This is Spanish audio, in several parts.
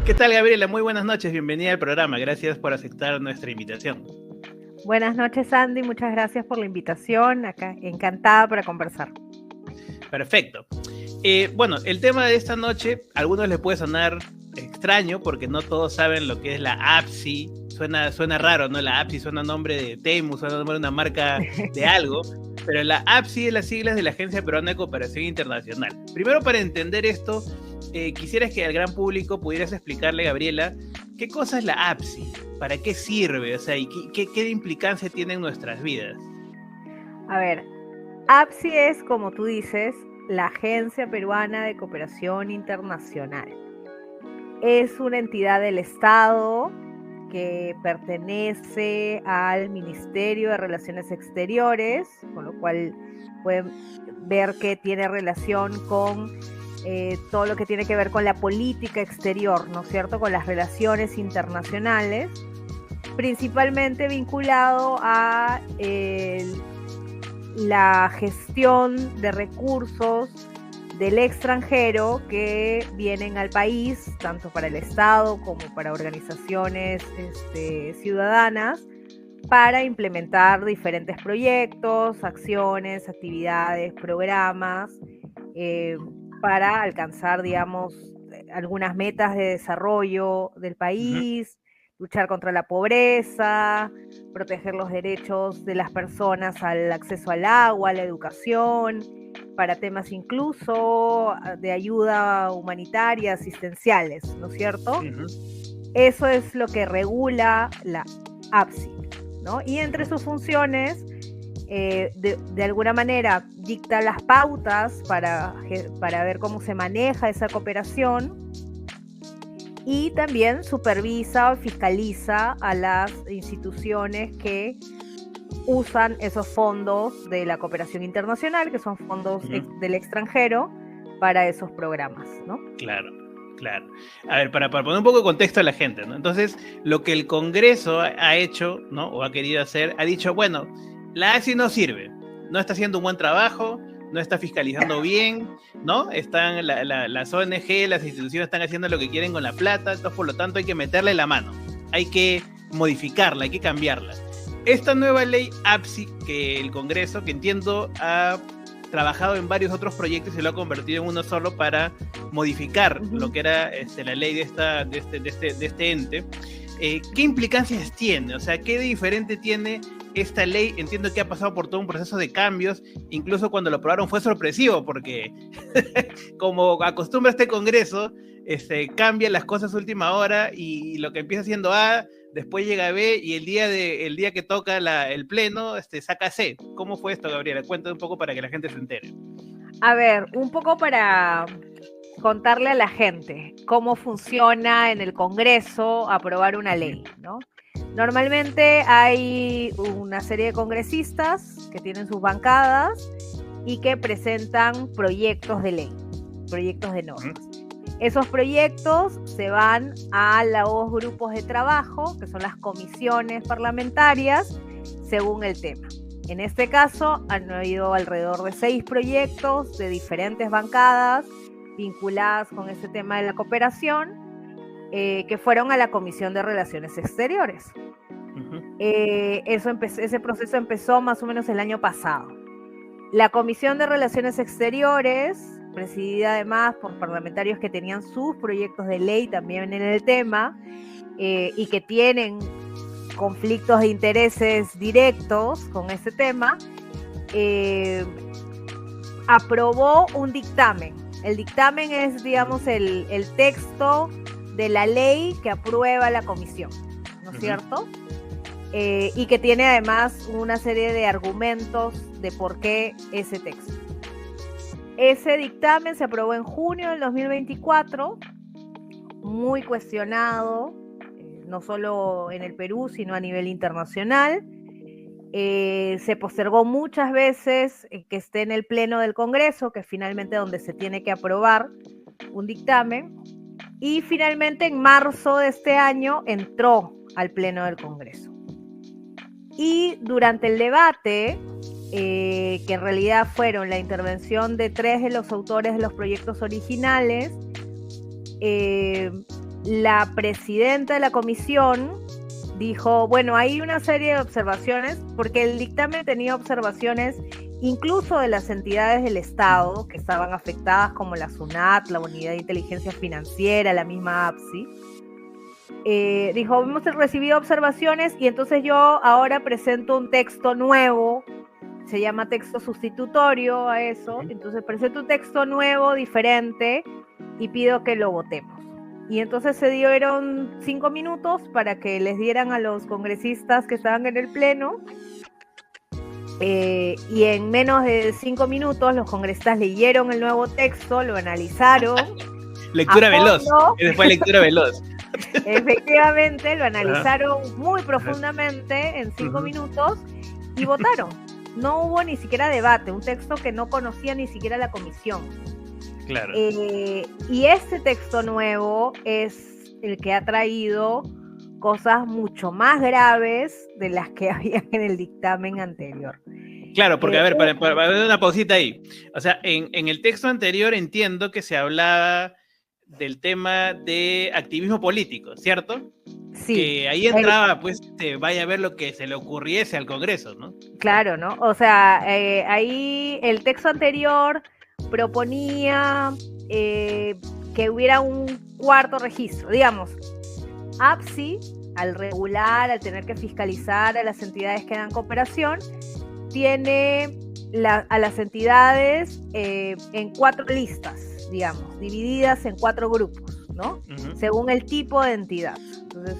¿Qué tal, Gabriela? Muy buenas noches, bienvenida al programa. Gracias por aceptar nuestra invitación. Buenas noches, Andy. Muchas gracias por la invitación. Acá, encantada para conversar. Perfecto. Bueno, el tema de esta noche, a algunos les puede sonar extraño porque no todos saben lo que es la APSI. Suena raro, ¿no? La APSI suena a nombre de Temu, suena a nombre de una marca de algo. Pero la APSI es las siglas de la Agencia Peruana de Cooperación Internacional. Primero, para entender esto, quisieras que al gran público pudieras explicarle, Gabriela, ¿qué cosa es la APSI? ¿Para qué sirve? O sea, ¿y qué implicancia tiene en nuestras vidas? A ver, APSI es, como tú dices, la Agencia Peruana de Cooperación Internacional. Es una entidad del Estado que pertenece al Ministerio de Relaciones Exteriores, con lo cual pueden ver que tiene relación con todo lo que tiene que ver con la política exterior, ¿no es cierto?, con las relaciones internacionales, principalmente vinculado a la gestión de recursos del extranjero que vienen al país, tanto para el Estado como para organizaciones ciudadanas, para implementar diferentes proyectos, acciones, actividades, programas, para alcanzar, digamos, algunas metas de desarrollo del país, luchar contra la pobreza, proteger los derechos de las personas al acceso al agua, a la educación, para temas incluso de ayuda humanitaria, asistenciales, ¿no es cierto? Eso es lo que regula la APSI, ¿no? Y entre sus funciones, de alguna manera dicta las pautas para ver cómo se maneja esa cooperación, y también supervisa o fiscaliza a las instituciones que usan esos fondos de la cooperación internacional, que son fondos del extranjero, para esos programas, ¿no? Claro. A ver, para poner un poco de contexto a la gente, ¿no? Entonces, lo que el Congreso ha hecho, ¿no? O ha querido hacer, ha dicho, bueno, la AXI no sirve, no está haciendo un buen trabajo, no está fiscalizando bien, ¿no? Están las ONG, las instituciones están haciendo lo que quieren con la plata, entonces por lo tanto hay que meterle la mano, hay que modificarla, hay que cambiarla. Esta nueva ley APSI que el Congreso, que entiendo ha trabajado en varios otros proyectos y lo ha convertido en uno solo para modificar lo que era la ley de este ente, ¿qué implicancias tiene? O sea, ¿qué de diferente tiene esta ley? Entiendo que ha pasado por todo un proceso de cambios, incluso cuando lo aprobaron fue sorpresivo, porque como acostumbra este Congreso, cambian las cosas a última hora y lo que empieza siendo A, después llega B y el día que toca el pleno, saca C. ¿Cómo fue esto, Gabriela? Cuéntame un poco para que la gente se entere. A ver, un poco para contarle a la gente cómo funciona en el Congreso aprobar una ley, ¿no? Normalmente hay una serie de congresistas que tienen sus bancadas y que presentan proyectos de ley, proyectos de normas. Esos proyectos se van a los grupos de trabajo, que son las comisiones parlamentarias, según el tema. En este caso han habido alrededor de 6 proyectos de diferentes bancadas vinculadas con este tema de la cooperación, que fueron a la Comisión de Relaciones Exteriores. Ese proceso empezó más o menos el año pasado. La Comisión de Relaciones Exteriores, presidida además por parlamentarios que tenían sus proyectos de ley también en el tema, y que tienen conflictos de intereses directos con ese tema, aprobó un dictamen. El dictamen es, digamos, el texto de la ley que aprueba la comisión, ¿no es cierto? Y que tiene además una serie de argumentos de por qué ese texto. Ese dictamen se aprobó en junio del 2024, muy cuestionado, no solo en el Perú, sino a nivel internacional. Se postergó muchas veces que esté en el pleno del Congreso, que es finalmente donde se tiene que aprobar un dictamen, y finalmente en marzo de este año entró al pleno del Congreso. Y durante el debate, que en realidad fueron la intervención de 3 de los autores de los proyectos originales, la presidenta de la comisión dijo, bueno, hay una serie de observaciones, porque el dictamen tenía observaciones incluso de las entidades del Estado que estaban afectadas, como la SUNAT, la Unidad de Inteligencia Financiera, la misma APSI. Dijo, hemos recibido observaciones y entonces yo ahora presento un texto nuevo, se llama texto sustitutorio a eso, entonces presento un texto nuevo, diferente, y pido que lo votemos. Y entonces se dieron 5 minutos para que les dieran a los congresistas que estaban en el pleno, y en menos de 5 minutos los congresistas leyeron el nuevo texto, lo analizaron. Lectura veloz, después lectura veloz. Efectivamente, lo analizaron muy profundamente en 5 minutos y votaron. No hubo ni siquiera debate, un texto que no conocía ni siquiera la comisión. Claro. Y este texto nuevo es el que ha traído cosas mucho más graves de las que había en el dictamen anterior. Claro, porque a ver, para ver una pausita ahí. O sea, en el texto anterior entiendo que se hablaba del tema de activismo político, ¿cierto? Sí. Que ahí entraba, pues, vaya a ver lo que se le ocurriese al Congreso, ¿no? Claro, ¿no? O sea, ahí el texto anterior proponía que hubiera un cuarto registro, digamos, APSI, al regular, al tener que fiscalizar a las entidades que dan cooperación, tiene a las entidades en 4 listas, digamos, divididas en 4 grupos, ¿no? Según el tipo de entidad. Entonces,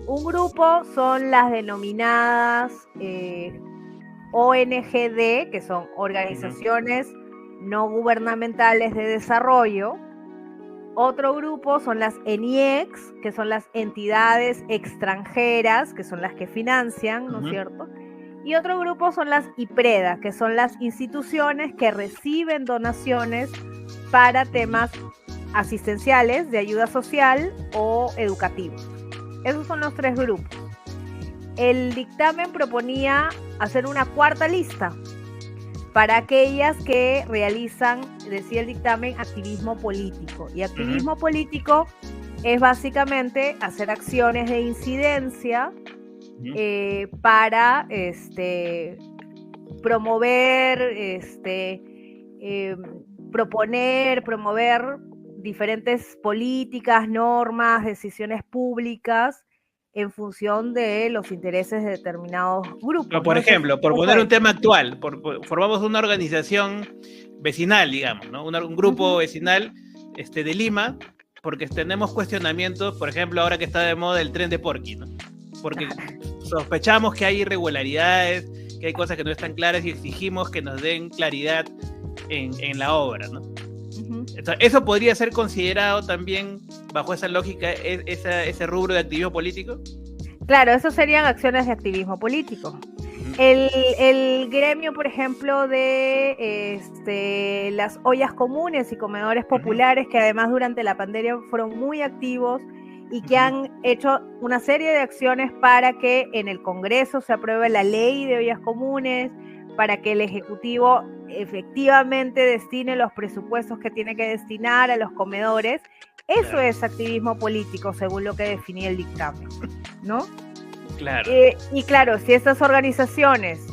un grupo son las denominadas ONGD, que son organizaciones no gubernamentales de desarrollo. Otro grupo son las ENIEX, que son las entidades extranjeras, que son las que financian, ¿no es cierto? Y otro grupo son las IPREDA, que son las instituciones que reciben donaciones para temas asistenciales, de ayuda social o educativos. Esos son los 3 grupos. El dictamen proponía hacer una cuarta lista para aquellas que realizan, decía el dictamen, activismo político. Y activismo político es básicamente hacer acciones de incidencia para promover, promover diferentes políticas, normas, decisiones públicas en función de los intereses de determinados grupos. Pero, por ejemplo, por poner un tema actual, formamos una organización vecinal, digamos, ¿no? Un grupo vecinal de Lima, porque tenemos cuestionamientos, por ejemplo, ahora que está de moda el tren de Porqui, ¿no? Porque sospechamos que hay irregularidades, que hay cosas que no están claras y exigimos que nos den claridad en la obra, ¿no? ¿Eso podría ser considerado también, bajo esa lógica, ese rubro de activismo político? Claro, eso serían acciones de activismo político. El gremio, por ejemplo, de las ollas comunes y comedores populares, que además durante la pandemia fueron muy activos y que han hecho una serie de acciones para que en el Congreso se apruebe la ley de ollas comunes, para que el Ejecutivo efectivamente destine los presupuestos que tiene que destinar a los comedores. Eso es activismo político, según lo que definía el dictamen, ¿no? Claro. Y claro, si estas organizaciones,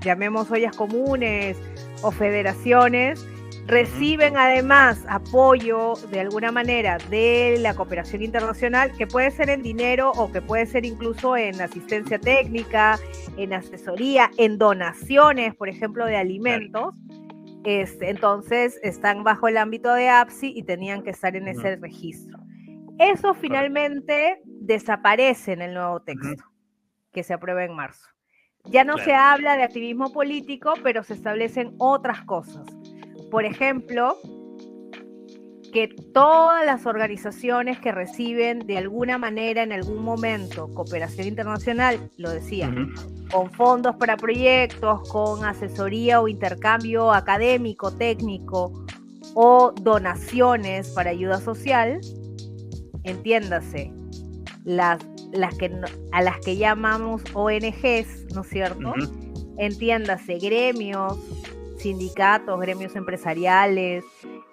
llamemos ollas comunes o federaciones, reciben además apoyo de alguna manera de la cooperación internacional, que puede ser en dinero o que puede ser incluso en asistencia técnica, en asesoría, en donaciones, por ejemplo, de alimentos, entonces están bajo el ámbito de APSI y tenían que estar en ese registro. Eso finalmente desaparece en el nuevo texto que se aprueba en marzo. Ya no se habla de activismo político, pero se establecen otras cosas. Por ejemplo, que todas las organizaciones que reciben de alguna manera en algún momento cooperación internacional, lo decía, con fondos para proyectos, con asesoría o intercambio académico, técnico o donaciones para ayuda social, entiéndase, a las que llamamos ONGs, ¿no es cierto? Entiéndase, gremios, sindicatos, gremios empresariales,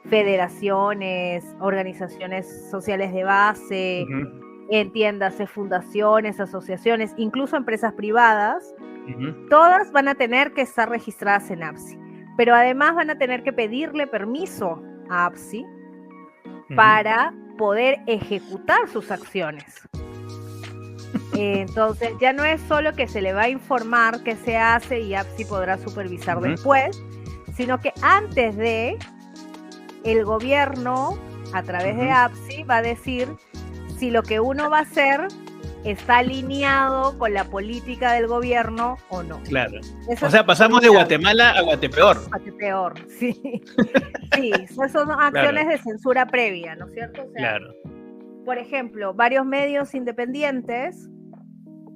federaciones, organizaciones sociales de base, entiéndase, fundaciones, asociaciones, incluso empresas privadas, todas van a tener que estar registradas en APSI, pero además van a tener que pedirle permiso a APSI para poder ejecutar sus acciones. Entonces ya no es solo que se le va a informar qué se hace y APSI podrá supervisar después, sino que antes de, el gobierno a través de APSI va a decir si lo que uno va a hacer está alineado con la política del gobierno o no. Claro. Eso, o sea, pasamos de Guatemala a Guatepeor. Guatepeor, sí. Sí, esas son acciones de censura previa, ¿no es cierto? O sea, por ejemplo, varios medios independientes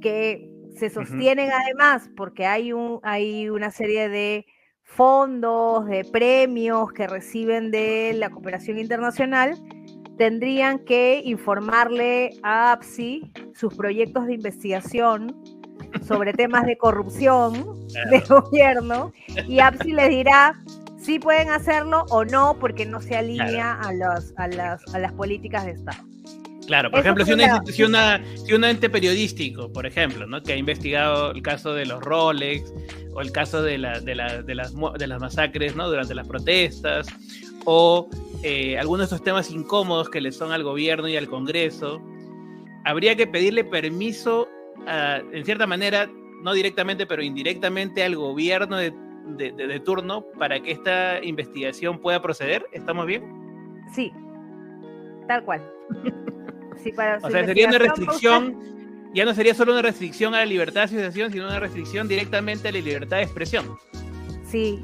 que se sostienen además porque hay una serie de fondos, de premios que reciben de la cooperación internacional, tendrían que informarle a APSI sus proyectos de investigación sobre temas de corrupción del gobierno, y APSI les dirá si pueden hacerlo o no porque no se alinea a las políticas de Estado. Claro, por ejemplo, si un ente periodístico, por ejemplo, ¿no?, que ha investigado el caso de los Rolex o el caso de las masacres, ¿no?, durante las protestas, o algunos de estos temas incómodos que le son al gobierno y al Congreso, habría que pedirle permiso, en cierta manera, no directamente, pero indirectamente al gobierno de turno para que esta investigación pueda proceder. ¿Estamos bien? Sí, tal cual. Sí, o sea, sería una restricción, ya no sería solo una restricción a la libertad de asociación, sino una restricción directamente a la libertad de expresión. Sí,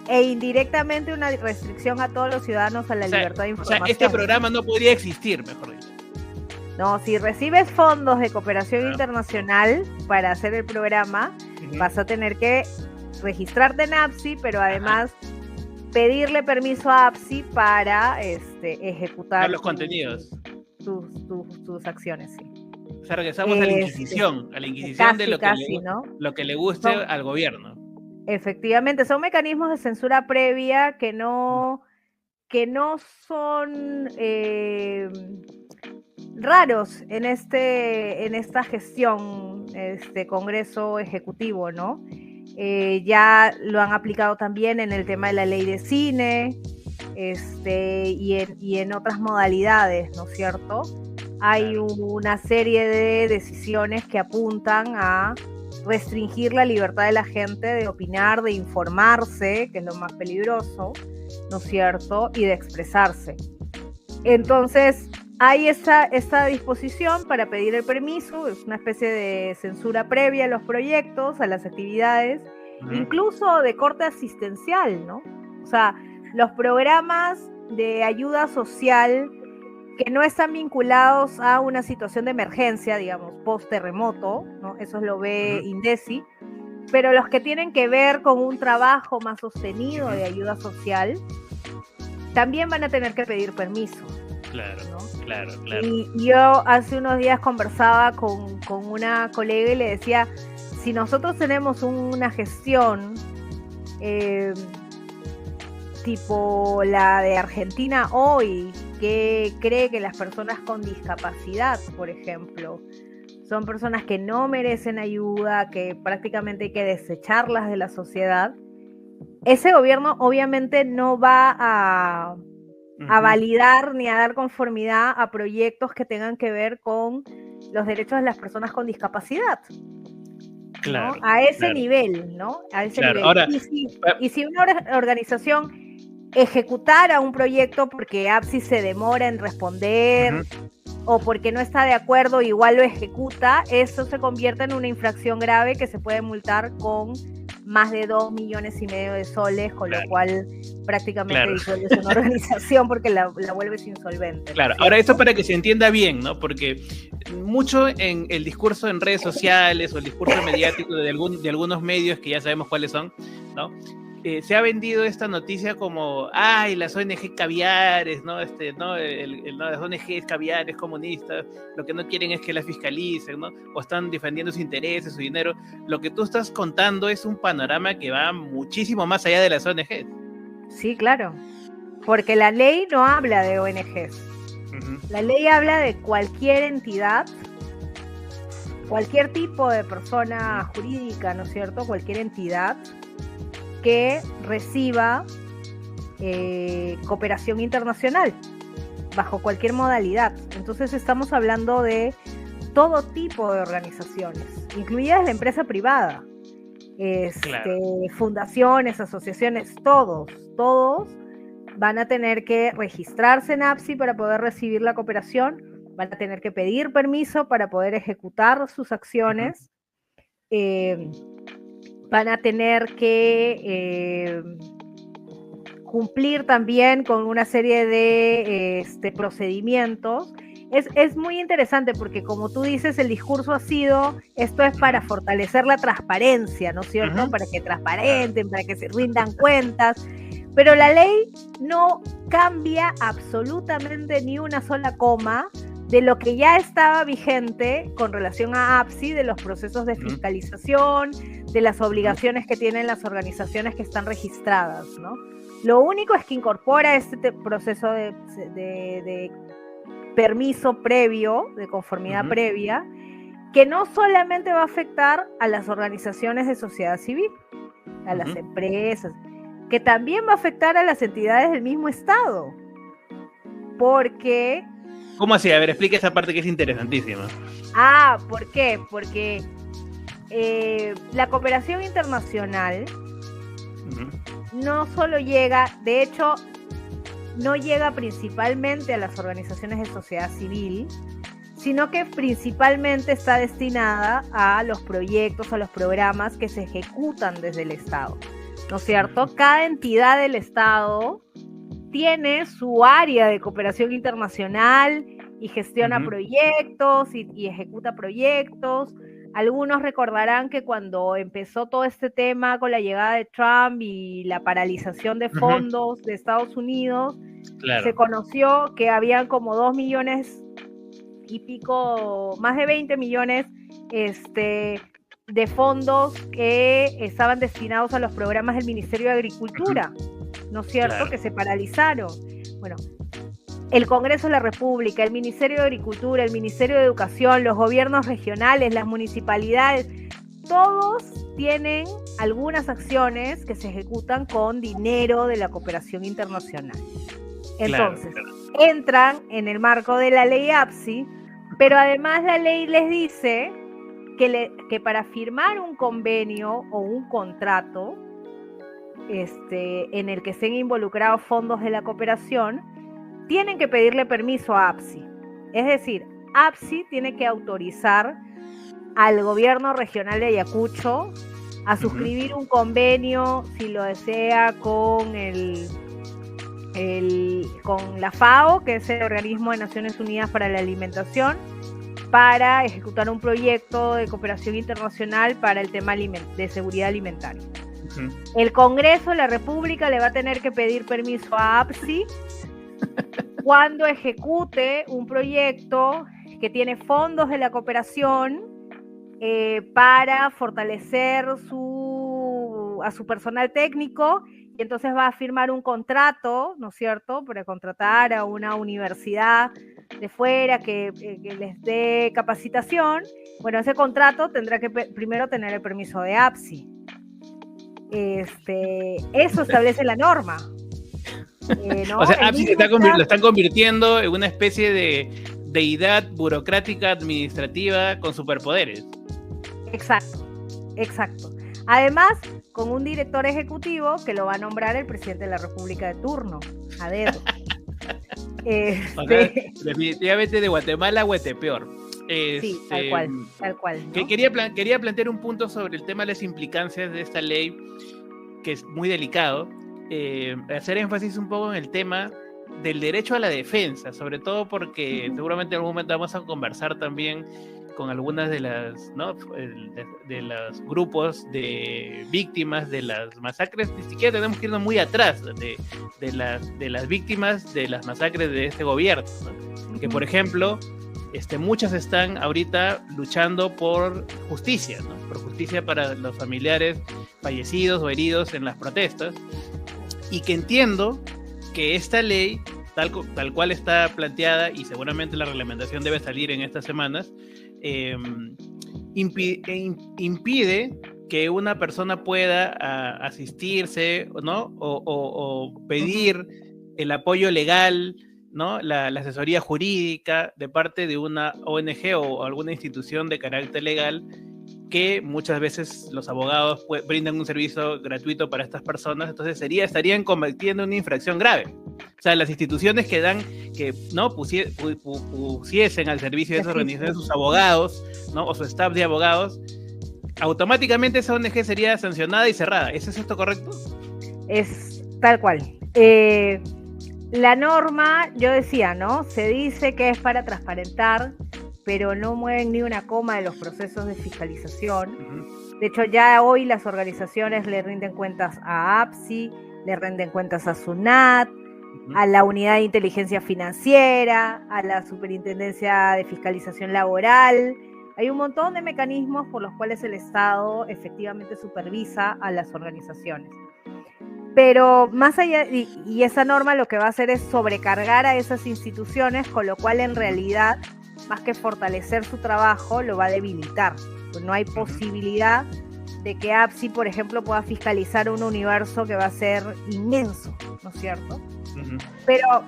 e indirectamente una restricción a todos los ciudadanos a la libertad de información. O sea, este programa no podría existir, mejor dicho. No, si recibes fondos de cooperación internacional para hacer el programa, vas a tener que registrarte en APSI, pero además pedirle permiso a APSI para ejecutar los contenidos. Tus acciones, sí. O sea, regresamos a la Inquisición casi, de lo que le guste al gobierno. Efectivamente, son mecanismos de censura previa que no son raros en esta gestión, Congreso Ejecutivo, ¿no? Ya lo han aplicado también en el tema de la ley de cine, y en otras modalidades, ¿no es cierto? Hay una serie de decisiones que apuntan a restringir la libertad de la gente de opinar, de informarse, que es lo más peligroso, ¿no es cierto? Y de expresarse. Entonces, hay esta disposición para pedir el permiso, es una especie de censura previa a los proyectos, a las actividades, incluso de corte asistencial, ¿no? O sea, los programas de ayuda social que no están vinculados a una situación de emergencia, digamos, post-terremoto, ¿no? Eso lo ve INDECI, pero los que tienen que ver con un trabajo más sostenido de ayuda social, también van a tener que pedir permiso. Claro, ¿no? Claro. Y yo hace unos días conversaba con una colega y le decía, si nosotros tenemos una gestión tipo la de Argentina hoy, que cree que las personas con discapacidad, por ejemplo, son personas que no merecen ayuda, que prácticamente hay que desecharlas de la sociedad, ese gobierno obviamente no va a validar ni a dar conformidad a proyectos que tengan que ver con los derechos de las personas con discapacidad. Claro, ¿no? A ese nivel, ¿no? A ese nivel. Ahora, y si una organización ejecutara un proyecto porque APSI se demora en responder o porque no está de acuerdo, igual lo ejecuta, eso se convierte en una infracción grave que se puede multar con más de 2,5 millones de soles, con lo cual prácticamente disuelves una organización porque la vuelves insolvente. Claro, ahora esto para que se entienda bien, ¿no? Porque mucho en el discurso en redes sociales o el discurso mediático de algunos medios que ya sabemos cuáles son, ¿no? se ha vendido esta noticia como, ay, las ONG caviares, ¿no? Las ONGs caviares comunistas, lo que no quieren es que las fiscalicen, ¿no? O están defendiendo sus intereses, su dinero. Lo que tú estás contando es un panorama que va muchísimo más allá de las ONGs. Sí, claro, porque la ley no habla de ONGs. La ley habla de cualquier entidad, cualquier tipo de persona jurídica, ¿no es cierto? Cualquier entidad que reciba cooperación internacional bajo cualquier modalidad. Entonces estamos hablando de todo tipo de organizaciones, incluidas la empresa privada, claro. Fundaciones, asociaciones, todos van a tener que registrarse en APSI para poder recibir la cooperación, van a tener que pedir permiso para poder ejecutar sus acciones, van a tener que cumplir también con una serie de procedimientos. Es muy interesante porque, como tú dices, el discurso ha sido, esto es para fortalecer la transparencia, ¿no es cierto? Para que transparenten, para que se rindan cuentas, pero la ley no cambia absolutamente ni una sola coma de lo que ya estaba vigente con relación a APSI, de los procesos de fiscalización, de las obligaciones que tienen las organizaciones que están registradas, ¿no? Lo único es que incorpora este proceso de permiso previo, de conformidad previa, que no solamente va a afectar a las organizaciones de sociedad civil, a las empresas, que también va a afectar a las entidades del mismo Estado, porque... ¿Cómo así? A ver, explica esa parte que es interesantísima. ¿Por qué? Porque la cooperación internacional no solo llega, de hecho, no llega principalmente a las organizaciones de sociedad civil, sino que principalmente está destinada a los proyectos, a los programas que se ejecutan desde el Estado, ¿no es cierto? Cada entidad del Estado tiene su área de cooperación internacional y gestiona proyectos y ejecuta proyectos. Algunos recordarán que cuando empezó todo este tema con la llegada de Trump y la paralización de fondos de Estados Unidos, se conoció que habían como 2 millones y pico, más de 20 millones de fondos que estaban destinados a los programas del Ministerio de Agricultura, ¿no es cierto? Que se paralizaron. Bueno, el Congreso de la República, el Ministerio de Agricultura, el Ministerio de Educación, los gobiernos regionales, las municipalidades, todos tienen algunas acciones que se ejecutan con dinero de la cooperación internacional. Entonces, entran en el marco de la ley APSI, pero además la ley les dice que para firmar un convenio o un contrato en el que estén involucrados fondos de la cooperación, tienen que pedirle permiso a APSI. Es decir, APSI tiene que autorizar al gobierno regional de Ayacucho a suscribir un convenio, si lo desea, con con la FAO, que es el Organismo de Naciones Unidas para la Alimentación, para ejecutar un proyecto de cooperación internacional para el tema de seguridad alimentaria. El Congreso de la República le va a tener que pedir permiso a APSI cuando ejecute un proyecto que tiene fondos de la cooperación para fortalecer a su personal técnico, y entonces va a firmar un contrato, ¿no es cierto?, para contratar a una universidad de fuera que les dé capacitación. Bueno, ese contrato tendrá que primero tener el permiso de APSI. Eso establece la norma. ¿No? O sea, APSI lo están convirtiendo en una especie de deidad burocrática administrativa con superpoderes. Exacto. Además, con un director ejecutivo que lo va a nombrar el presidente de la República de turno, a dedo. O sea, definitivamente de Guatemala a Guatepeor. Sí, tal cual. ¿No? Que quería plantear un punto sobre el tema de las implicancias de esta ley, que es muy delicado. Hacer énfasis un poco en el tema del derecho a la defensa, sobre todo porque seguramente en algún momento vamos a conversar también con algunas de las, ¿no? de los grupos de víctimas de las masacres. Ni siquiera tenemos que irnos muy atrás de las víctimas de las masacres de este gobierno, ¿no? Que, por ejemplo, muchas están ahorita luchando por justicia, ¿no? Por justicia para los familiares fallecidos o heridos en las protestas, y que entiendo que esta ley, tal cual está planteada, y seguramente la reglamentación debe salir en estas semanas, impide que una persona pueda asistirse, ¿no? O pedir el apoyo legal, ¿no? La asesoría jurídica de parte de una ONG o alguna institución de carácter legal, que muchas veces los abogados brindan un servicio gratuito para estas personas. Entonces estarían cometiendo una infracción grave. O sea, las instituciones que ¿no? pusiesen al servicio de esas organizaciones sus abogados, ¿no? O su staff de abogados, automáticamente esa ONG sería sancionada y cerrada. ¿Es esto correcto? Es tal cual. La norma, yo decía, ¿no? Se dice que es para transparentar, pero no mueven ni una coma de los procesos de fiscalización. De hecho, ya hoy las organizaciones le rinden cuentas a APSI, le rinden cuentas a SUNAT, a la Unidad de Inteligencia Financiera, a la Superintendencia de Fiscalización Laboral. Hay un montón de mecanismos por los cuales el Estado efectivamente supervisa a las organizaciones. Pero más allá, y esa norma lo que va a hacer es sobrecargar a esas instituciones, con lo cual en realidad, más que fortalecer su trabajo, lo va a debilitar. Pues no hay posibilidad de que APSI, por ejemplo, pueda fiscalizar un universo que va a ser inmenso, ¿no es cierto? Pero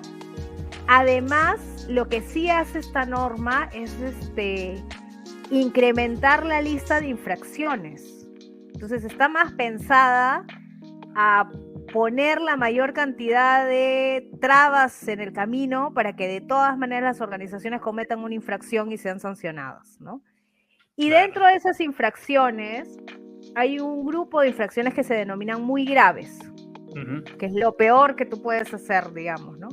además, lo que sí hace esta norma es incrementar la lista de infracciones. Entonces está más pensada a poner la mayor cantidad de trabas en el camino para que de todas maneras las organizaciones cometan una infracción y sean sancionadas, ¿no? Y dentro de esas infracciones hay un grupo de infracciones que se denominan muy graves, que es lo peor que tú puedes hacer, digamos, ¿no?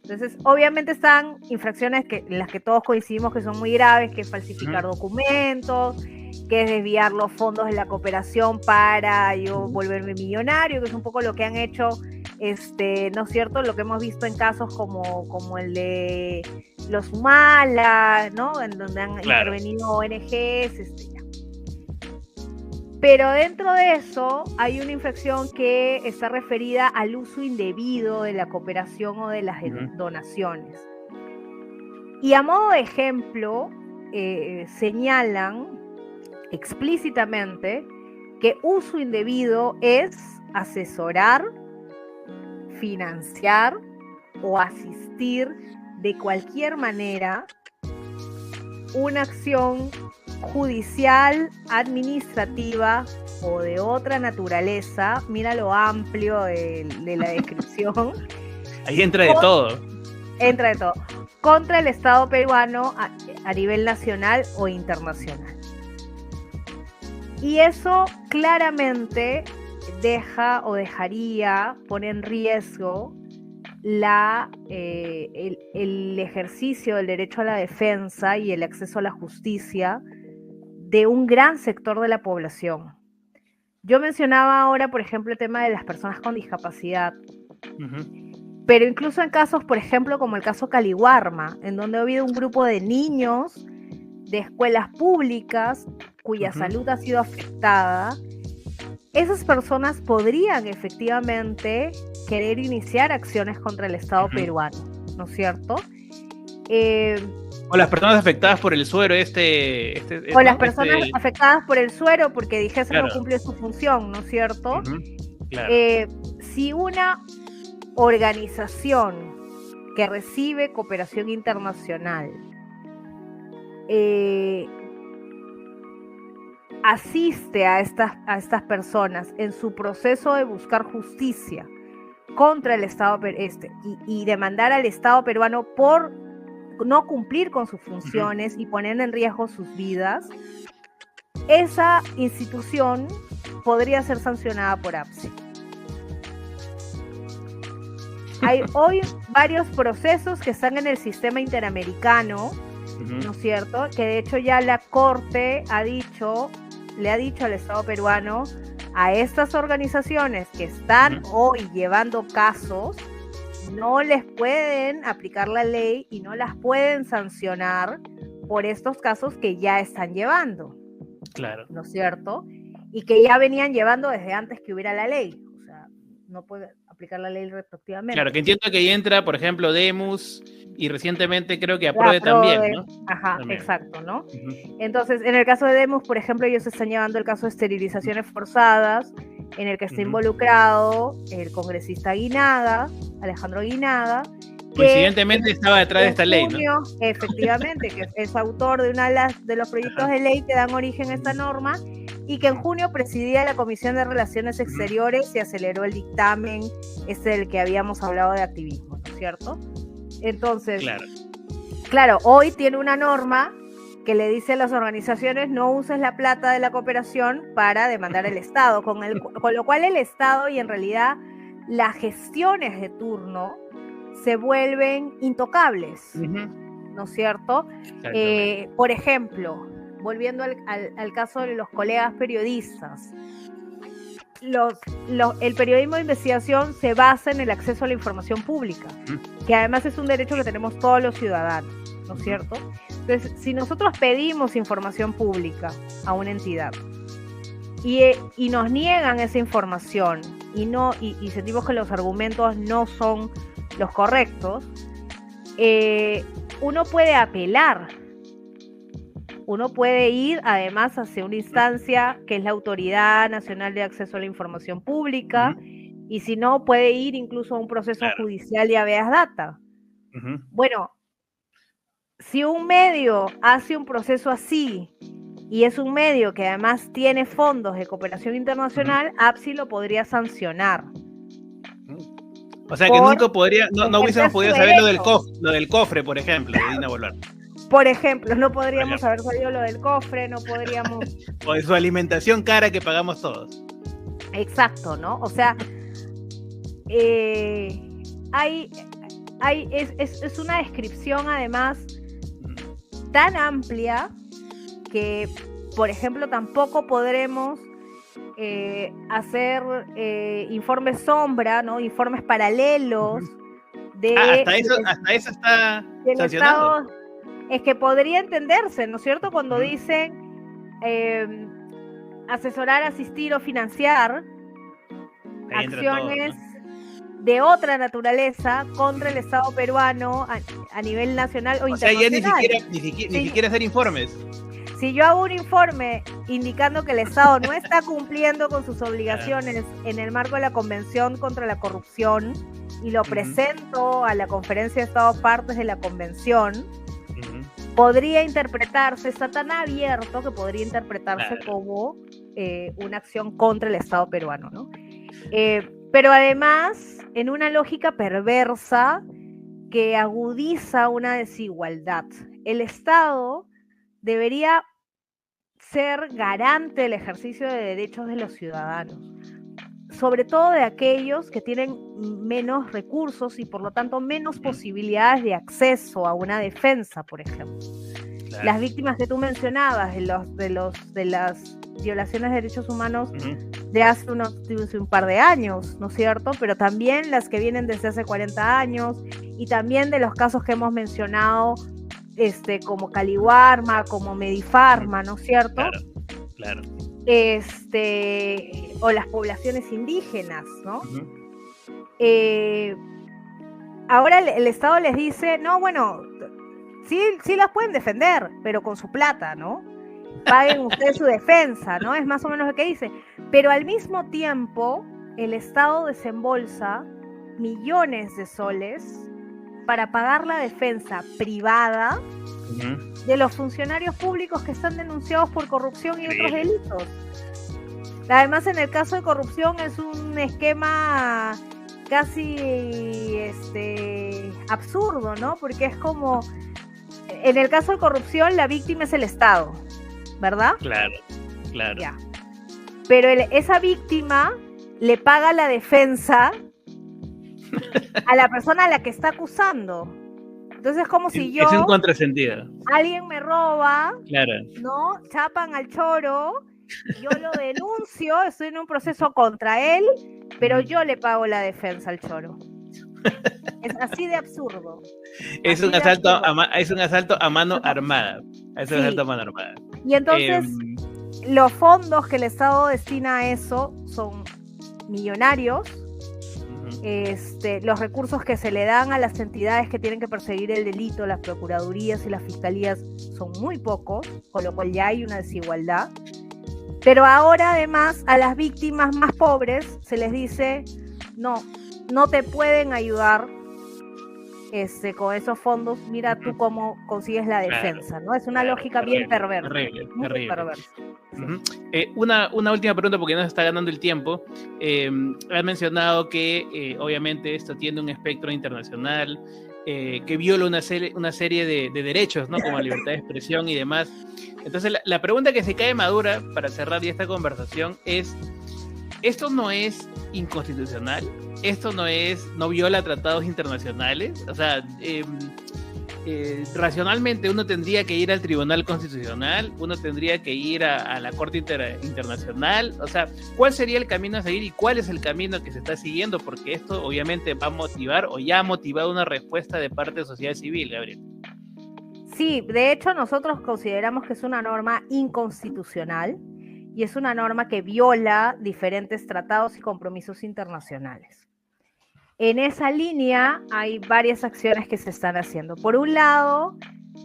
Entonces, obviamente están infracciones en las que todos coincidimos que son muy graves, que es falsificar documentos, que es desviar los fondos de la cooperación para yo volverme millonario, que es un poco lo que han hecho, ¿no es cierto? Lo que hemos visto en casos como el de los Humala, ¿no? En donde han intervenido ONGs, Pero dentro de eso hay una infracción que está referida al uso indebido de la cooperación o de las donaciones. Y a modo de ejemplo, señalan explícitamente que uso indebido es asesorar, financiar o asistir de cualquier manera una acción judicial, administrativa o de otra naturaleza. Mira lo amplio de la descripción. Ahí entra de todo. Entra de todo. Contra el Estado peruano a nivel nacional o internacional. Y eso claramente pone en riesgo el ejercicio del derecho a la defensa y el acceso a la justicia de un gran sector de la población. Yo mencionaba ahora, por ejemplo, el tema de las personas con discapacidad, pero incluso en casos, por ejemplo, como el caso Caliwarma, en donde ha habido un grupo de niños de escuelas públicas cuya salud ha sido afectada, esas personas podrían efectivamente querer iniciar acciones contra el Estado peruano, ¿no es cierto? O las personas afectadas por el suero, o las personas afectadas por el suero porque dijese no cumple su función, ¿no es cierto? Claro. Si una organización que recibe cooperación internacional asiste a estas personas en su proceso de buscar justicia contra el Estado y demandar al Estado peruano por no cumplir con sus funciones y poner en riesgo sus vidas, esa institución podría ser sancionada por APSI. Hay hoy varios procesos que están en el sistema interamericano ¿no es cierto? Que de hecho ya la Corte le ha dicho al Estado peruano, a estas organizaciones que están hoy llevando casos, no les pueden aplicar la ley y no las pueden sancionar por estos casos que ya están llevando. Claro. ¿No es cierto? Y que ya venían llevando desde antes que hubiera la ley. O sea, no puede aplicar la ley retroactivamente. Claro, que entiendo que ya entra, por ejemplo, Demus y recientemente creo que Aprode también, ¿no? Ajá, también. Exacto, ¿no? Entonces, en el caso de Demus, por ejemplo, ellos están llevando el caso de esterilizaciones forzadas, en el que está involucrado el congresista Alejandro Guinaga. Coincidentemente estaba detrás de esta ley, ¿no? Efectivamente, que es autor de uno de los proyectos de ley que dan origen a esta norma, y que en junio presidía la Comisión de Relaciones Exteriores y aceleró el dictamen del que habíamos hablado de activismo, ¿no es cierto? Entonces, claro, hoy tiene una norma que le dice a las organizaciones: no uses la plata de la cooperación para demandar al Estado, con lo cual el Estado y en realidad las gestiones de turno se vuelven intocables, ¿no es cierto? Por ejemplo, volviendo al caso de los colegas periodistas, el periodismo de investigación se basa en el acceso a la información pública, que además es un derecho que tenemos todos los ciudadanos, ¿no es cierto? Entonces, si nosotros pedimos información pública a una entidad y nos niegan esa información y sentimos que los argumentos no son los correctos, uno puede apelar. Uno puede ir además hacia una instancia que es la Autoridad Nacional de Acceso a la Información Pública, y si no, puede ir incluso a un proceso judicial de habeas data. Bueno, si un medio hace un proceso así, y es un medio que además tiene fondos de cooperación internacional, APSI lo podría sancionar. O sea que nunca no hubiésemos podido saber lo del cofre, por ejemplo, de Dina Boluarte. Por ejemplo, no podríamos haber sabido lo del cofre, no podríamos... O de su alimentación cara que pagamos todos. Exacto, ¿no? O sea, es una descripción además tan amplia que, por ejemplo, tampoco podremos hacer informes sombra, ¿no? Informes paralelos de... hasta eso está sancionado. Es que podría entenderse, ¿no es cierto? Cuando dicen asesorar, asistir o financiar acciones de otra naturaleza contra el Estado peruano a nivel nacional o internacional. O sea, ya ni siquiera hacer informes. Si yo hago un informe indicando que el Estado no está cumpliendo con sus obligaciones en el marco de la Convención contra la Corrupción y lo presento a la Conferencia de Estados Partes de la Convención, podría interpretarse, está tan abierto que podría interpretarse como una acción contra el Estado peruano, ¿no? Pero además, en una lógica perversa que agudiza una desigualdad. El Estado debería ser garante del ejercicio de derechos de los ciudadanos, sobre todo de aquellos que tienen menos recursos y por lo tanto menos posibilidades de acceso a una defensa, por ejemplo. Claro. Las víctimas que tú mencionabas de las violaciones de derechos humanos de hace un par de años, ¿no es cierto? Pero también las que vienen desde hace 40 años y también de los casos que hemos mencionado, como Caliwarma, como Medifarma, ¿no es cierto? Claro. O las poblaciones indígenas, ¿no? Ahora el Estado les dice, no, bueno, sí las pueden defender, pero con su plata, ¿no? Paguen ustedes su defensa, ¿no? Es más o menos lo que dice. Pero al mismo tiempo, el Estado desembolsa millones de soles para pagar la defensa privada de los funcionarios públicos que están denunciados por corrupción y otros delitos. Además, en el caso de corrupción es un esquema casi absurdo, ¿no? Porque es como, en el caso de corrupción, la víctima es el Estado, ¿verdad? Claro. Ya. Pero esa víctima le paga la defensa a la persona a la que está acusando. Entonces es como si Es un yo, contrasentido. alguien me roba, Claro. ¿no? Chapan al choro, yo lo denuncio, estoy en un proceso contra él, pero yo le pago la defensa al choro. Es así de absurdo. Es Así un de asalto absurdo. es un asalto a mano Ajá. armada. Es un Sí. asalto a mano armada. Y entonces los fondos que el Estado destina a eso son millonarios. Los recursos que se le dan a las entidades que tienen que perseguir el delito, las procuradurías y las fiscalías, son muy pocos, con lo cual ya hay una desigualdad. Pero ahora además a las víctimas más pobres se les dice, no te pueden ayudar con esos fondos, mira tú cómo consigues la defensa, ¿no? Es una lógica bien perversa. Terrible. Perversa. Sí. Una última pregunta porque nos está ganando el tiempo. Has mencionado que obviamente esto tiene un espectro internacional, que viola una serie de derechos, ¿no? Como la libertad de expresión y demás. Entonces la pregunta que se cae madura para cerrar ya esta conversación es, ¿esto no es inconstitucional? ¿Esto no viola tratados internacionales? O sea, racionalmente uno tendría que ir al Tribunal Constitucional, uno tendría que ir a la Corte Internacional. O sea, ¿cuál sería el camino a seguir y cuál es el camino que se está siguiendo? Porque esto obviamente va a motivar o ya ha motivado una respuesta de parte de la sociedad civil, Gabriel. Sí, de hecho nosotros consideramos que es una norma inconstitucional y es una norma que viola diferentes tratados y compromisos internacionales. En esa línea hay varias acciones que se están haciendo. Por un lado,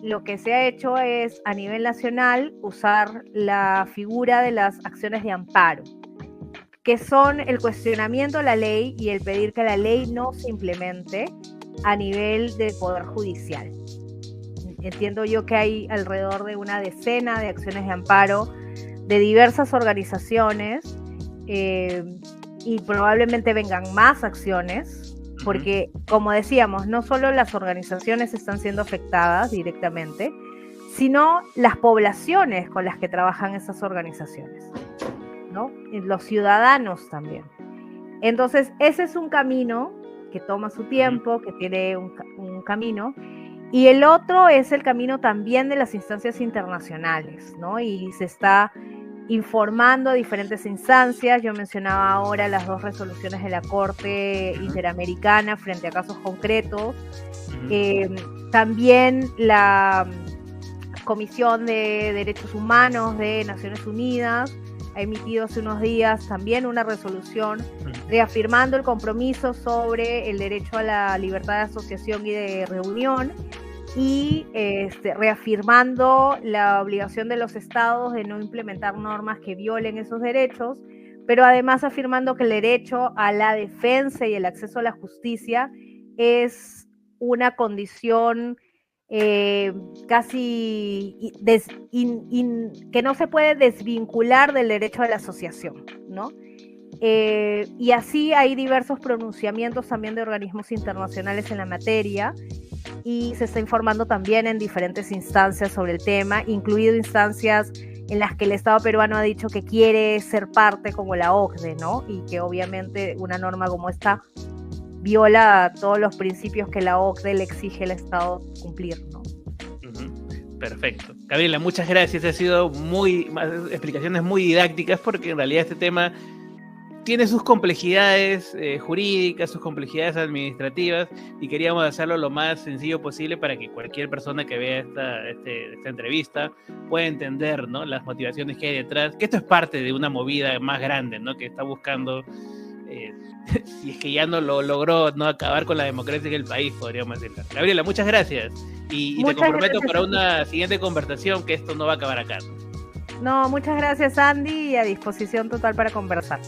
lo que se ha hecho es a nivel nacional usar la figura de las acciones de amparo, que son el cuestionamiento a la ley y el pedir que la ley no se implemente a nivel del Poder Judicial. Entiendo yo que hay alrededor de una decena de acciones de amparo de diversas organizaciones y probablemente vengan más acciones, porque como decíamos, no solo las organizaciones están siendo afectadas directamente, sino las poblaciones con las que trabajan esas organizaciones, ¿no? Y los ciudadanos también. Entonces, ese es un camino que toma su tiempo, que tiene un camino, y el otro es el camino también de las instancias internacionales, ¿no? Y se está informando a diferentes instancias. Yo mencionaba ahora las 2 resoluciones de la Corte Interamericana frente a casos concretos. También la Comisión de Derechos Humanos de Naciones Unidas ha emitido hace unos días también una resolución reafirmando el compromiso sobre el derecho a la libertad de asociación y de reunión y reafirmando la obligación de los estados de no implementar normas que violen esos derechos, pero además afirmando que el derecho a la defensa y el acceso a la justicia es una condición casi que no se puede desvincular del derecho a la asociación, ¿no? Y así hay diversos pronunciamientos también de organismos internacionales en la materia y se está informando también en diferentes instancias sobre el tema, incluido instancias en las que el Estado peruano ha dicho que quiere ser parte como la OCDE, ¿no? Y que obviamente una norma como esta viola todos los principios que la OCDE le exige al Estado cumplir, ¿no? Perfecto. Gabriela, muchas gracias. Ha sido explicaciones muy didácticas porque en realidad este tema tiene sus complejidades jurídicas, sus complejidades administrativas y queríamos hacerlo lo más sencillo posible para que cualquier persona que vea esta entrevista pueda entender, ¿no?, las motivaciones que hay detrás, que esto es parte de una movida más grande, ¿no?, que está buscando, si es que ya no lo logró, no acabar con la democracia en el país, podríamos decirlo. Gabriela, muchas gracias y te comprometo para una siguiente conversación que esto no va a acabar acá. No, muchas gracias, Andy, y a disposición total para conversar.